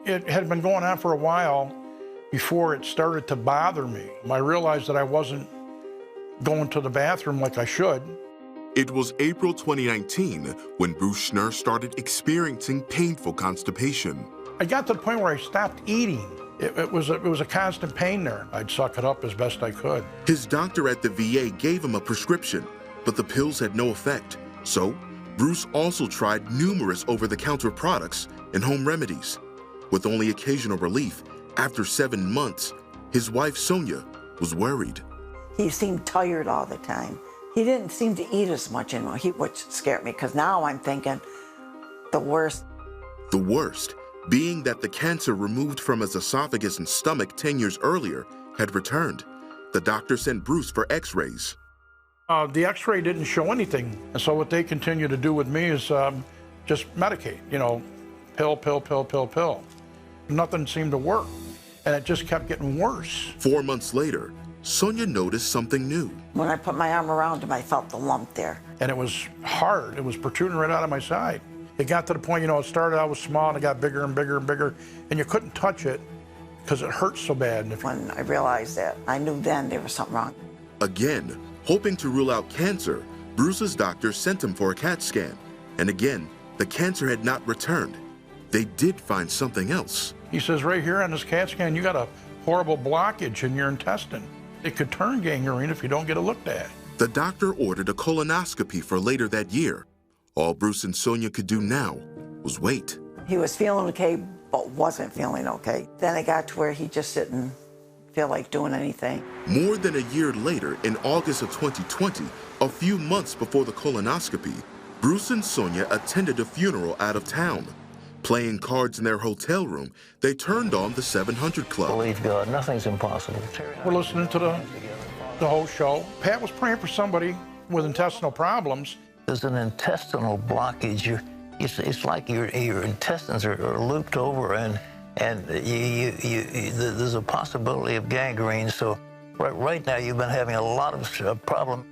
It had been going on for a while before it started to bother me. I realized that I wasn't going to the bathroom like I should. It was April 2019 when Bruce Schnur started experiencing painful constipation. I got to the point where I stopped eating. It was a constant pain there. I'd suck it up as best I could. His doctor at the VA gave him a prescription, but the pills had no effect. So, Bruce also tried numerous over-the-counter products and home remedies. With only occasional relief, after 7 months, his wife Sonia was worried. He seemed tired all the time. He didn't seem to eat as much anymore, which scared me, because now I'm thinking the worst. The worst being that the cancer removed from his esophagus and stomach 10 years earlier had returned. The doctor sent Bruce for x-rays. The x-ray didn't show anything, and so what they continue to do with me is just medicate, you know, pill, pill, pill, pill, pill. Nothing seemed to work, and it just kept getting worse. 4 months later, Sonia noticed something new. When I put my arm around him, I felt the lump there. And it was hard. It was protruding right out of my side. It got to the point, you know, it started out was small and it got bigger and bigger and bigger, and you couldn't touch it because it hurt so bad. When I realized that, I knew then there was something wrong. Again, hoping to rule out cancer, Bruce's doctor sent him for a CAT scan. And again, the cancer had not returned. They did find something else. He says, right here on this CAT scan, you got a horrible blockage in your intestine. It could turn gangrene if you don't get it looked at. The doctor ordered a colonoscopy for later that year. All Bruce and Sonia could do now was wait. He was feeling okay, but wasn't feeling okay. Then it got to where he just didn't feel like doing anything. More than a year later, in August of 2020, a few months before the colonoscopy, Bruce and Sonia attended a funeral out of town. Playing cards in their hotel room, they turned on the 700 Club. Believe God, nothing's impossible. We're listening to the whole show. Pat was praying for somebody with intestinal problems. There's an intestinal blockage. It's like your intestines are looped over, and there's a possibility of gangrene. So right now you've been having a lot of problem.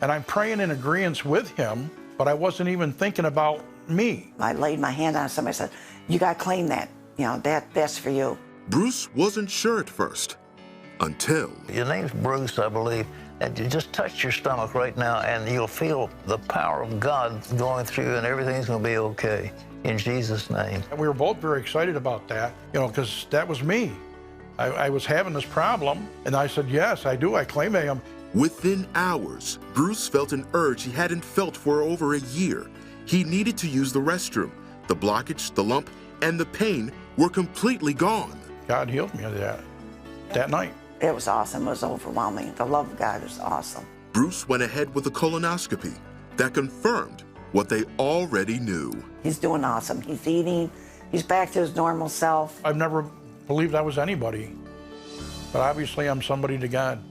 And I'm praying in agreement with him, but I wasn't even thinking about me. I laid my hand on somebody and said, you got to claim that. You know, that's for you. Bruce wasn't sure at first, until... Your name's Bruce, I believe. And you just touch your stomach right now, and you'll feel the power of God going through, and everything's going to be okay. In Jesus' name. And we were both very excited about that, you know, because that was me. I was having this problem, and I said, yes, I do. I claim I am. Within hours, Bruce felt an urge he hadn't felt for over a year. He needed to use the restroom. The blockage, the lump, and the pain were completely gone. God healed me of that night. It was awesome. It was overwhelming. The love of God is awesome. Bruce went ahead with a colonoscopy that confirmed what they already knew. He's doing awesome. He's eating. He's back to his normal self. I've never believed I was anybody, but obviously I'm somebody to God.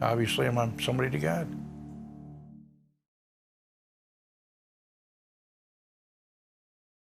Obviously I'm somebody to God.